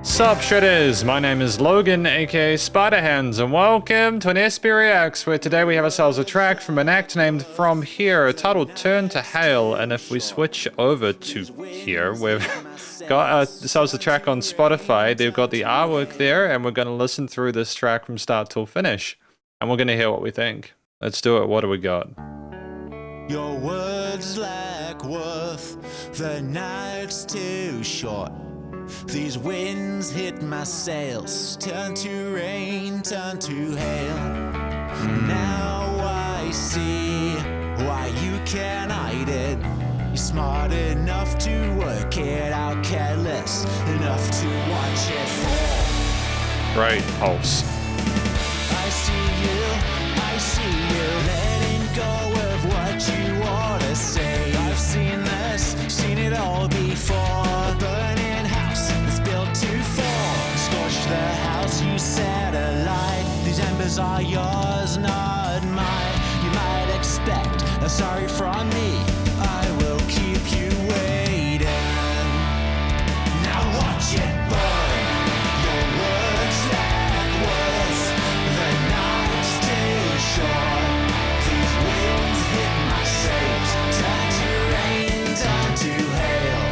Sup Shredders, my name is Logan aka Spiderhands and welcome to an SP Reacts where today we have ourselves a track from an act named From Here titled Turn to Hail, and if we switch over to here we've got ourselves a track on Spotify. They've got the artwork there and we're going to listen through this track from start till finish and we're going to hear what we think. Let's do it. What do we got? Your words lack worth, the night's too short. These winds hit my sails, turn to rain, turn to hail. Now I see why you can't hide it. You're smart enough to work it out, careless enough to watch it fall. Right pulse. I see you letting go of what you ought to say. I've seen this, seen it all before. Burning house that's built to fall. Scorch the house you set alight. These embers are yours, not mine. You might expect a sorry from me. I will keep you waiting. Now watch it burn. Your words lack worth. The night's too short. These winds hit my sails. Turn to rain, turn to hail.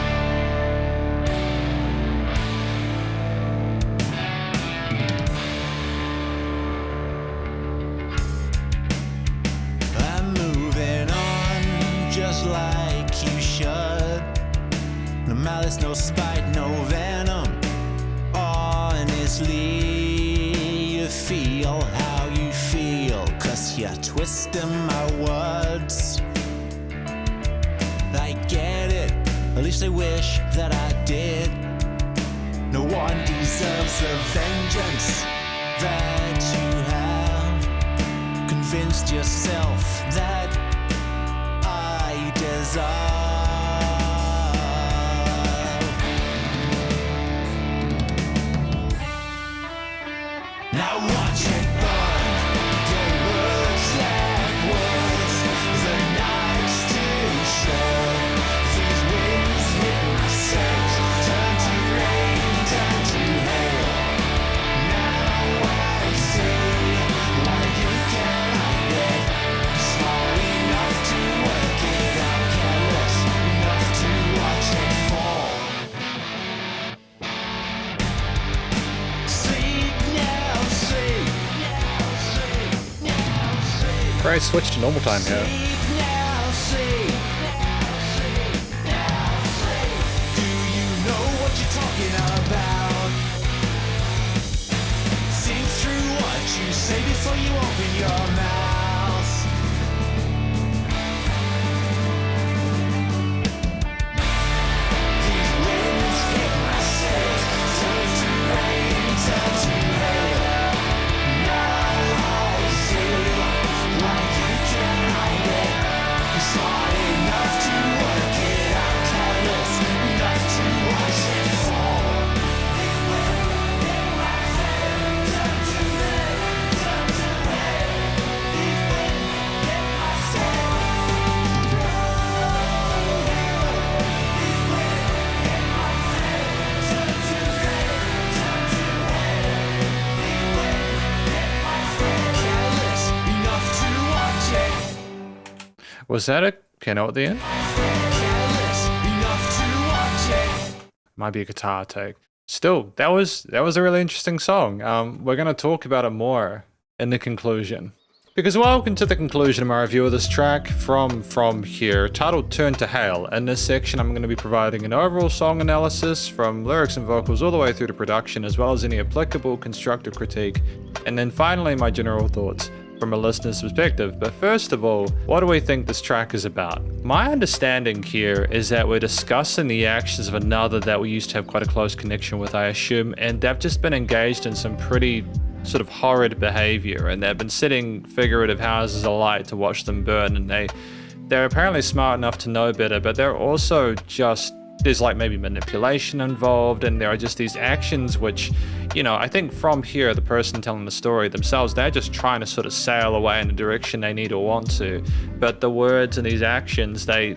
I'm moving on just like you should. No malice, no spite, no venom. Honestly, you feel how you feel, 'cause you're twisting my words. I get it, at least I wish that I did. No one deserves the vengeance that you have convinced yourself that I deserve. Now watch it burn. Your words lack words. The night's too short. These winds hit my sails. Turn to rain, turn to hail. Now I see why you can't hide it. Small enough to work it out, careless enough to watch it fall. Sleep now, sleep. Great switch to normal time here. Sleep now, sleep. Do you know what you're talking about? Think through what you say before you open your mouth. These winds hit my sails. Turn to rain, turn to hail. Now I see why you can't hide it. You're smart enough to work it out, careless enough to watch it fall. Careless enough to watch it. Was that a piano at the end? Careless enough to watch it. Might be a guitar take. Still, that was a really interesting song. We're going to talk about it more in the conclusion. Because welcome to the conclusion of my review of this track from Here, titled Turn to Hail. In this section, I'm going to be providing an overall song analysis from lyrics and vocals all the way through to production, as well as any applicable constructive critique, and then finally my general thoughts from a listener's perspective. But first of all, what do we think this track is about? My understanding here is that we're discussing the actions of another that we used to have quite a close connection with, I assume, and they've just been engaged in some pretty sort of horrid behavior, and they've been setting figurative houses alight to watch them burn, and they're apparently smart enough to know better, but they're also just, there's like maybe manipulation involved, and there are just these actions which, you know, I think From Here, the person telling the story themselves, they're just trying to sort of sail away in the direction they need or want to, but the words and these actions, they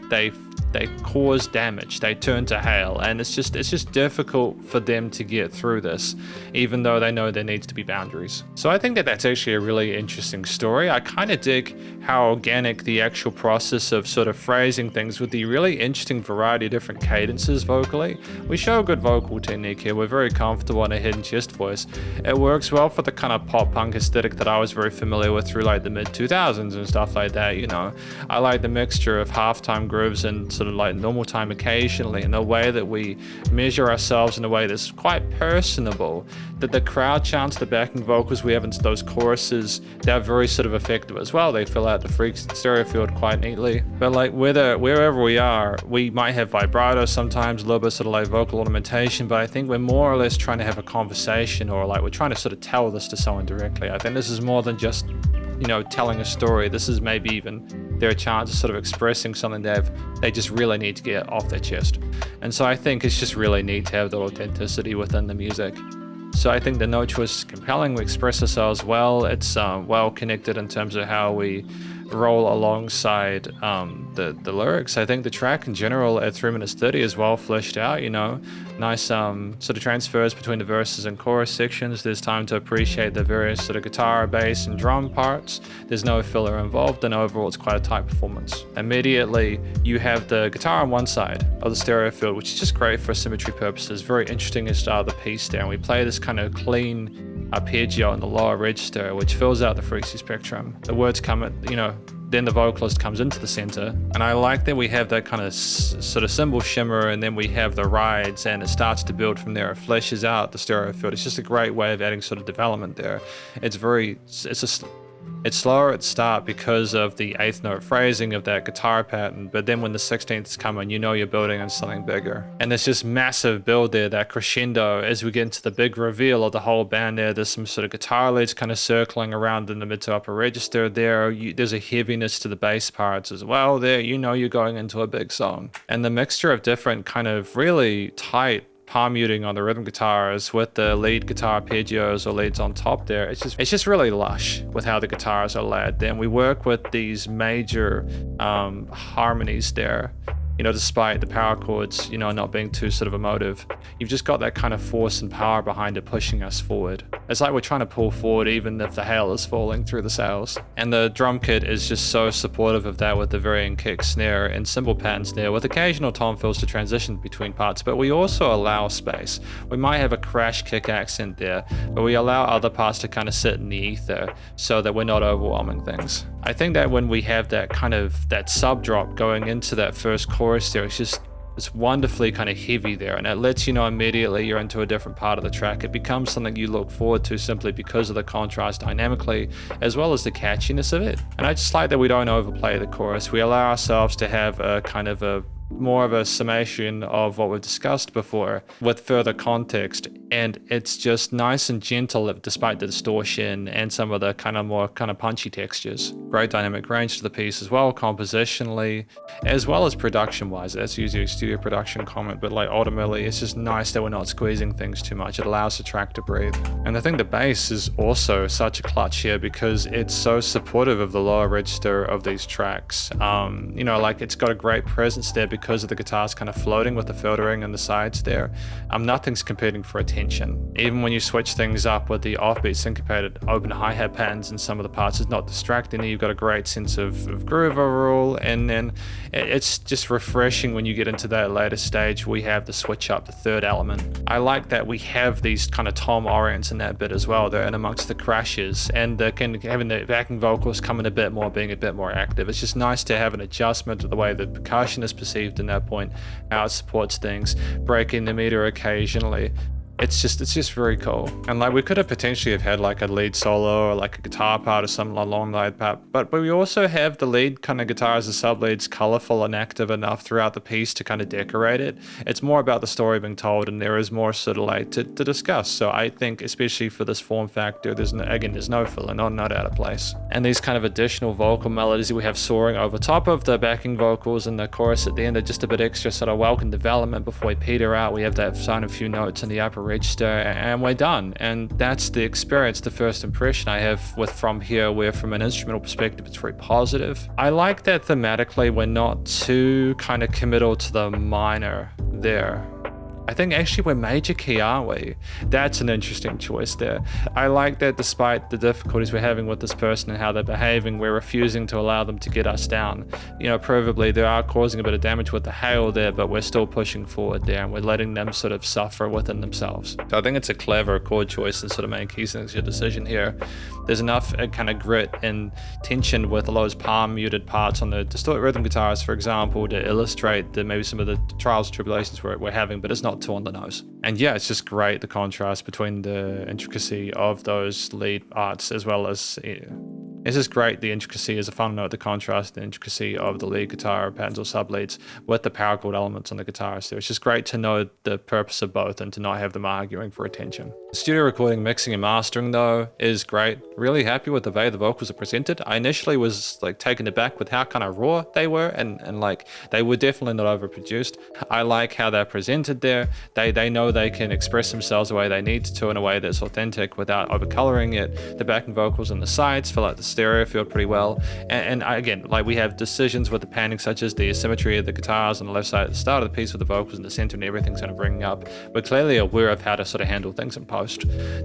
they cause damage, they turn to hail, and it's just difficult for them to get through this, even though they know there needs to be boundaries. So I think that that's actually a really interesting story. I kind of dig how organic the actual process of sort of phrasing things with the really interesting variety of different cadences vocally. We show a good vocal technique here. We're very comfortable on a hidden chest voice. It works well for the kind of pop punk aesthetic that I was very familiar with through like the mid 2000s and stuff like that, you know. I like the mixture of halftime grooves and sort of like normal time occasionally, in a way that we measure ourselves in a way that's quite personable, that the crowd chants, the backing vocals we have into those choruses, they're very sort of effective as well. They fill out the freaks stereo field quite neatly. But like wherever we are, we might have vibrato sometimes, a little bit sort of like vocal ornamentation, but I think we're more or less trying to have a conversation, or like we're trying to sort of tell this to someone directly. I think this is more than just, you know, telling a story. This is maybe even their chance of sort of expressing something they just really need to get off their chest. And so I think it's just really neat to have that authenticity within the music. So I think the note choice is compelling. We express ourselves well. It's well connected in terms of how we roll alongside the lyrics. I think the track in general at 3 minutes 30 is well fleshed out, you know, nice sort of transfers between the verses and chorus sections. There's time to appreciate the various sort of guitar, bass and drum parts. There's no filler involved, and overall it's quite a tight performance. Immediately you have the guitar on one side of the stereo field, which is just great for symmetry purposes. Very interesting to start the piece there, and we play this kind of clean arpeggio in the lower register, which fills out the frequency spectrum. The words come at, you know, then the vocalist comes into the center, and I like that we have that kind of sort of cymbal shimmer, and then we have the rides, and it starts to build from there. It fleshes out the stereo field. It's just a great way of adding sort of development there. It's slower at start because of the 8th note phrasing of that guitar pattern, but then when the 16ths come in, you know you're building on something bigger. And there's just massive build there, that crescendo, as we get into the big reveal of the whole band there. There's some sort of guitar leads kind of circling around in the mid to upper register there. There's a heaviness to the bass parts as well there. You know you're going into a big song. And the mixture of different kind of really tight palm muting on the rhythm guitars with the lead guitar arpeggios or leads on top there. It's just really lush with how the guitars are laid. Then we work with these major harmonies there. You know, despite the power chords, you know, not being too sort of emotive, you've just got that kind of force and power behind it pushing us forward. It's like we're trying to pull forward even if the hail is falling through the sails. And the drum kit is just so supportive of that, with the varying kick, snare, and cymbal patterns there, with occasional tom fills to transition between parts. But we also allow space. We might have a crash kick accent there, but we allow other parts to kind of sit in the ether so that we're not overwhelming things. I think that when we have that kind of that sub drop going into that first chorus there, it's wonderfully kind of heavy there, and it lets you know immediately you're into a different part of the track. It becomes something you look forward to simply because of the contrast dynamically, as well as the catchiness of it. And I just like that we don't overplay the chorus. We allow ourselves to have a kind of a more of a summation of what we've discussed before with further context, and it's just nice and gentle despite the distortion and some of the kind of more kind of punchy textures. Great dynamic range to the piece as well, compositionally as well as production wise. That's usually a studio production comment, but like ultimately it's just nice that we're not squeezing things too much. It allows the track to breathe. And I think the bass is also such a clutch here because it's so supportive of the lower register of these tracks. You know, like it's got a great presence there because of the guitars kind of floating with the filtering on the sides there. Nothing's competing for attention. Even when you switch things up with the offbeat syncopated open hi-hat patterns in some of the parts, it's not distracting. You've got a great sense of groove overall, and then it's just refreshing when you get into that later stage. We have the switch up, the third element. I like that we have these kind of tom orients in that bit as well there, and amongst the crashes, and having the backing vocals coming a bit more, being a bit more active. It's just nice to have an adjustment to the way the percussion is perceived in that point, how it supports things, breaking the meter occasionally. It's just very cool. And like we could have potentially have had like a lead solo or like a guitar part or something along that path, but we also have the lead kind of guitars and sub leads colorful and active enough throughout the piece to kind of decorate it. It's more about the story being told, and there is more sort of like to discuss. So I think especially for this form factor, there's no filler, not out of place. And these kind of additional vocal melodies we have soaring over top of the backing vocals and the chorus at the end are just a bit extra sort of welcome development before we peter out. We have that sound of few notes in the upper register, and we're done. And that's the experience, the first impression I have with From Here, where from an instrumental perspective, it's very positive. I like that thematically we're not too kind of committal to the minor there. I think actually we're major key, aren't we? That's an interesting choice there. I like that despite the difficulties we're having with this person and how they're behaving, we're refusing to allow them to get us down. You know, provably they are causing a bit of damage with the hail there, but we're still pushing forward there and we're letting them sort of suffer within themselves. So I think it's a clever chord choice and sort of main key signature decision here. There's enough kind of grit and tension with a lot of those palm muted parts on the distorted rhythm guitars, for example, to illustrate maybe some of the trials and tribulations we're having, but it's not too on the nose. And yeah, it's just great, the contrast between the intricacy of those lead parts as well as it's just great, the intricacy as a fun note, the contrast, the intricacy of the lead guitar patterns or sub leads with the power chord elements on the guitar. So it's just great to know the purpose of both and to not have them arguing for attention. Studio recording, mixing and mastering though is great. Really happy with the way the vocals are presented. I initially was like taken aback with how kind of raw they were and like they were definitely not overproduced. I like how they're presented there. They know they can express themselves the way they need to in a way that's authentic without overcoloring it. The backing vocals on the sides fill out the stereo field pretty well. And again, like we have decisions with the panning such as the asymmetry of the guitars on the left side at the start of the piece with the vocals in the center and everything's kind of bringing up. We're clearly aware of how to sort of handle things in post.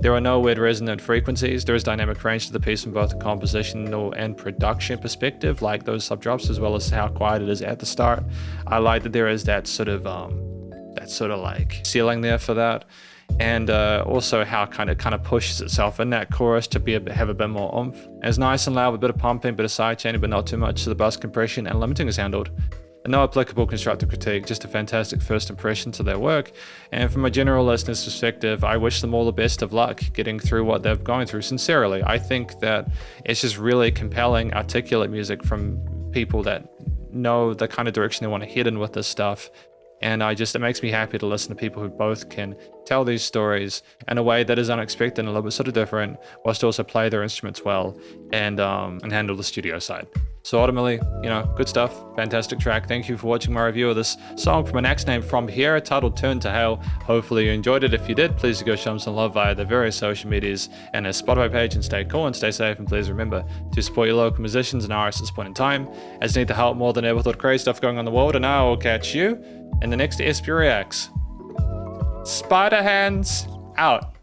There are no weird resonant frequencies. There is dynamic range to the piece from both a compositional and production perspective, like those sub drops, as well as how quiet it is at the start. I like that there is that sort of like ceiling there for that. And also how kind of pushes itself in that chorus to have a bit more oomph. It's nice and loud with a bit of pumping, bit of side chaining, but not too much, so the bus compression and limiting is handled. And no applicable constructive critique, just a fantastic first impression to their work. And from a general listener's perspective, I wish them all the best of luck getting through what they're going through. Sincerely, I think that it's just really compelling, articulate music from people that know the kind of direction they want to head in with this stuff. And it makes me happy to listen to people who both can tell these stories in a way that is unexpected and a little bit sort of different, whilst also play their instruments well and handle the studio side. So ultimately, you know, good stuff, fantastic track. Thank you for watching my review of this song from an axe named From Here, titled Turn to Hell. Hopefully you enjoyed it. If you did, please go show them some love via the various social medias and a Spotify page, and stay cool and stay safe. And please remember to support your local musicians and artists at this point in time, as they need the help more than ever with all the crazy stuff going on in the world. And I will catch you in the next SP Reacts. Spiderhands out.